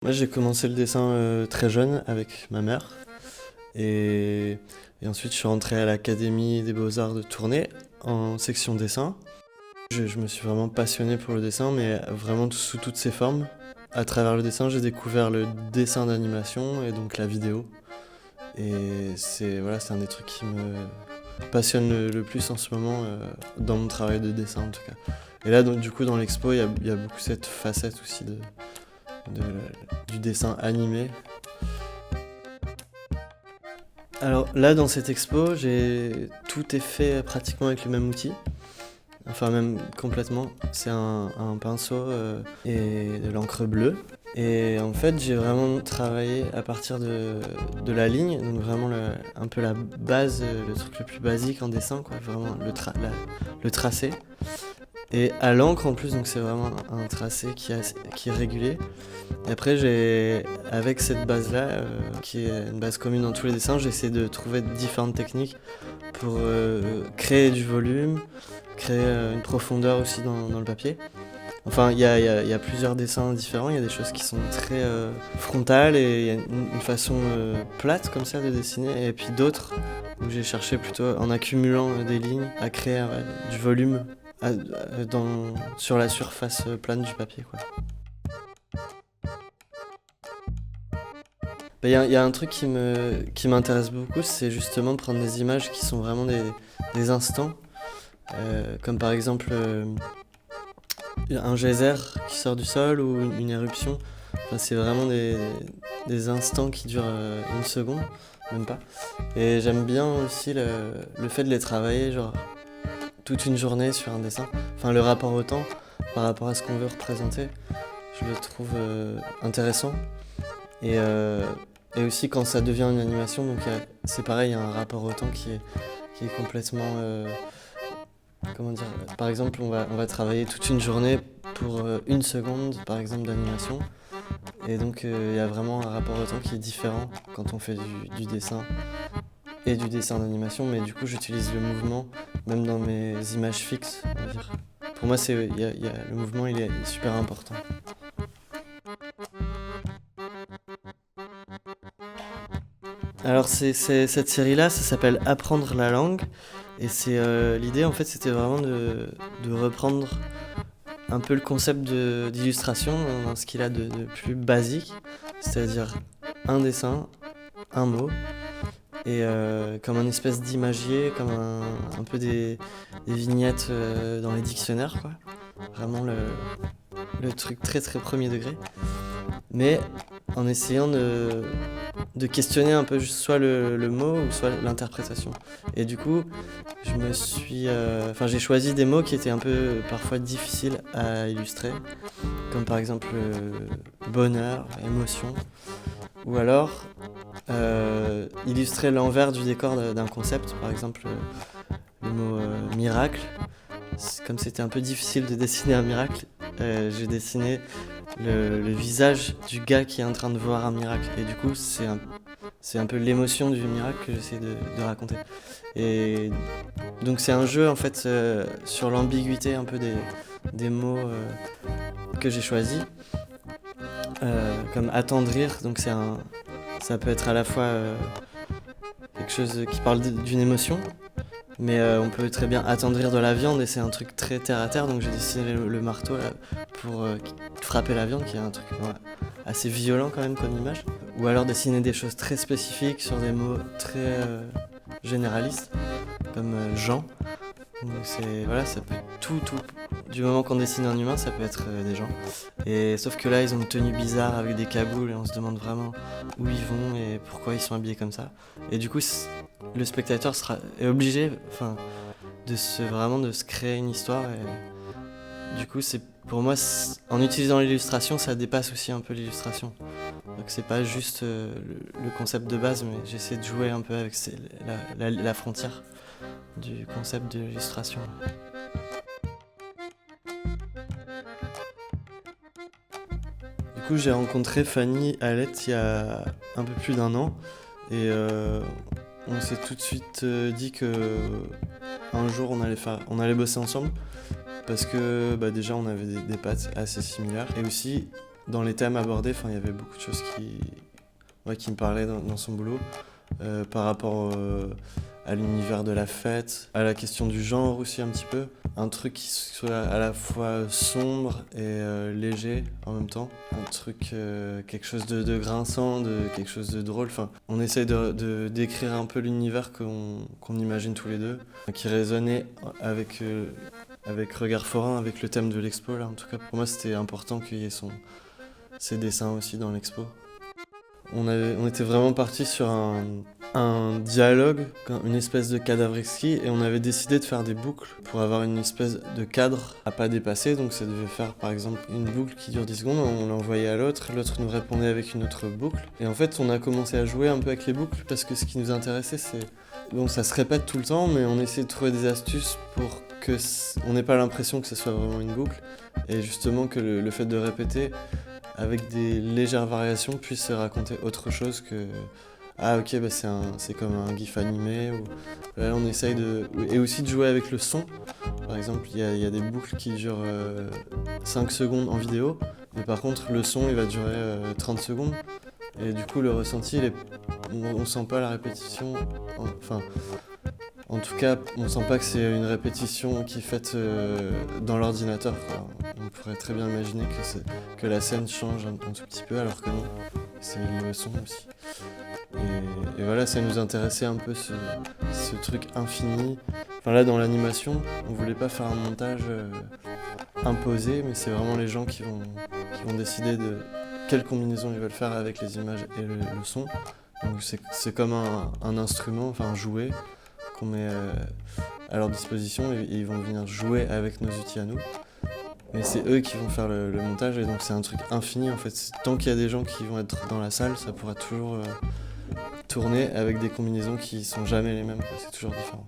Moi, j'ai commencé le dessin très jeune avec ma mère. Et, et ensuite, je suis rentré à l'Académie des Beaux-Arts de Tournai en section dessin. Je me suis vraiment passionné pour le dessin, mais vraiment sous toutes ses formes. À travers le dessin, j'ai découvert le dessin d'animation et donc la vidéo. Et c'est un des trucs qui me passionne le plus en ce moment dans mon travail de dessin en tout cas. Et là, donc, du coup, dans l'expo, il y a beaucoup cette facette aussi de- du dessin animé. Alors là, dans cette expo, tout est fait pratiquement avec le même outil. Enfin, même complètement. C'est un pinceau et de l'encre bleue. Et en fait, j'ai vraiment travaillé à partir de la ligne, donc vraiment un peu la base, le truc le plus basique en dessin, quoi, vraiment le tracé. Et à l'encre en plus, donc c'est vraiment un tracé qui est régulier. Et après, avec cette base-là, qui est une base commune dans tous les dessins, j'ai essayé de trouver différentes techniques pour créer du volume, créer une profondeur aussi dans le papier. Enfin, il y a plusieurs dessins différents, il y a des choses qui sont très frontales et il y a une façon plate comme ça de dessiner, et puis d'autres où j'ai cherché plutôt en accumulant des lignes à créer du volume sur la surface plane du papier, quoi. Bah, il y a un truc qui m'intéresse beaucoup, c'est justement de prendre des images qui sont vraiment des instants, comme par exemple un geyser qui sort du sol ou une éruption. Enfin, c'est vraiment des instants qui durent une seconde, même pas. Et j'aime bien aussi le fait de les travailler, genre toute une journée sur un dessin. Enfin, le rapport au temps par rapport à ce qu'on veut représenter, je le trouve intéressant. Et, euh, et aussi quand ça devient une animation, donc c'est pareil, il y a un rapport au temps qui est complètement... comment dire? Par exemple, on va travailler toute une journée pour une seconde, par exemple, d'animation. Et donc, il y a vraiment un rapport au temps qui est différent quand on fait du dessin et du dessin d'animation. Mais du coup, j'utilise le mouvement, même dans mes images fixes, on va dire. Pour moi, le mouvement, il est super important. Alors cette série-là, ça s'appelle Apprendre la langue. Et l'idée, en fait, c'était vraiment de reprendre un peu le concept d'illustration dans ce qu'il a de plus basique, c'est-à-dire un dessin, un mot, et comme un espèce d'imagier, comme un peu des vignettes dans les dictionnaires, quoi. Vraiment le truc très très premier degré. Mais en essayant de questionner un peu soit le mot ou soit l'interprétation. Et du coup, j'ai choisi des mots qui étaient un peu parfois difficiles à illustrer, comme par exemple bonheur, émotion, ou alors illustrer l'envers du décor d'un concept, par exemple le mot miracle. Comme c'était un peu difficile de dessiner un miracle, j'ai dessiné le visage du gars qui est en train de voir un miracle. Et du coup, c'est un peu l'émotion du miracle que j'essaie de raconter. Et donc c'est un jeu en fait sur l'ambiguïté un peu des mots que j'ai choisis. Comme attendrir, donc ça peut être à la fois quelque chose qui parle d'une émotion, mais on peut très bien attendrir de la viande et c'est un truc très terre à terre, donc j'ai dessiné le marteau là, pour frapper la viande, qui est un truc assez violent quand même comme image. Ou alors dessiner des choses très spécifiques sur des mots très généralistes, comme Jean. Donc ça peut être tout. Du moment qu'on dessine un humain, ça peut être des gens. Et sauf que là, ils ont une tenue bizarre avec des cagoules et on se demande vraiment où ils vont et pourquoi ils sont habillés comme ça. Et du coup, le spectateur est obligé, enfin, vraiment de se créer une histoire. Et du coup, pour moi, en utilisant l'illustration, ça dépasse aussi un peu l'illustration. Donc c'est pas juste le concept de base, mais j'essaie de jouer un peu avec la frontière du concept de l'illustration. Du coup, j'ai rencontré Fanny Alette il y a un peu plus d'un an et on s'est tout de suite dit que un jour on allait bosser ensemble parce que déjà on avait des pattes assez similaires et aussi dans les thèmes abordés, il y avait beaucoup de choses qui me parlaient dans son boulot, par rapport à l'univers de la fête, à la question du genre aussi un petit peu. Un truc qui soit à la fois sombre et léger en même temps. Un truc, quelque chose de grinçant, quelque chose de drôle. On essaye de décrire un peu l'univers qu'on imagine tous les deux, qui résonnait avec Regard Forain, avec le thème de l'expo. Là. En tout cas, pour moi, c'était important qu'il y ait ses dessins aussi dans l'expo. On était vraiment parti sur un dialogue, une espèce de cadavre exquis, et on avait décidé de faire des boucles pour avoir une espèce de cadre à pas dépasser. Donc ça devait faire par exemple une boucle qui dure 10 secondes, on l'envoyait à l'autre nous répondait avec une autre boucle. Et en fait on a commencé à jouer un peu avec les boucles parce que ce qui nous intéressait c'est... Bon, ça se répète tout le temps, mais on essaie de trouver des astuces pour que on n'ait pas l'impression que ce soit vraiment une boucle, et justement que le fait de répéter avec des légères variations puisse raconter autre chose que ah ok c'est comme un gif animé ou là on essaye et aussi de jouer avec le son. Par exemple il y a des boucles qui durent 5 secondes en vidéo, mais par contre le son il va durer 30 secondes et du coup le ressenti on sent pas la répétition, en tout cas, on sent pas que c'est une répétition qui est faite dans l'ordinateur, quoi. On pourrait très bien imaginer que la scène change un tout petit peu, alors que non, c'est le son aussi. Et voilà, ça nous intéressait un peu ce truc infini. Là, dans l'animation, on voulait pas faire un montage imposé, mais c'est vraiment les gens qui vont décider de quelle combinaison ils veulent faire avec les images et le son. Donc c'est comme un instrument, un jouet, qu'on met à leur disposition et ils vont venir jouer avec nos outils à nous. Mais c'est eux qui vont faire le montage et donc c'est un truc infini en fait. Tant qu'il y a des gens qui vont être dans la salle, ça pourra toujours tourner avec des combinaisons qui sont jamais les mêmes, quoi. C'est toujours différent.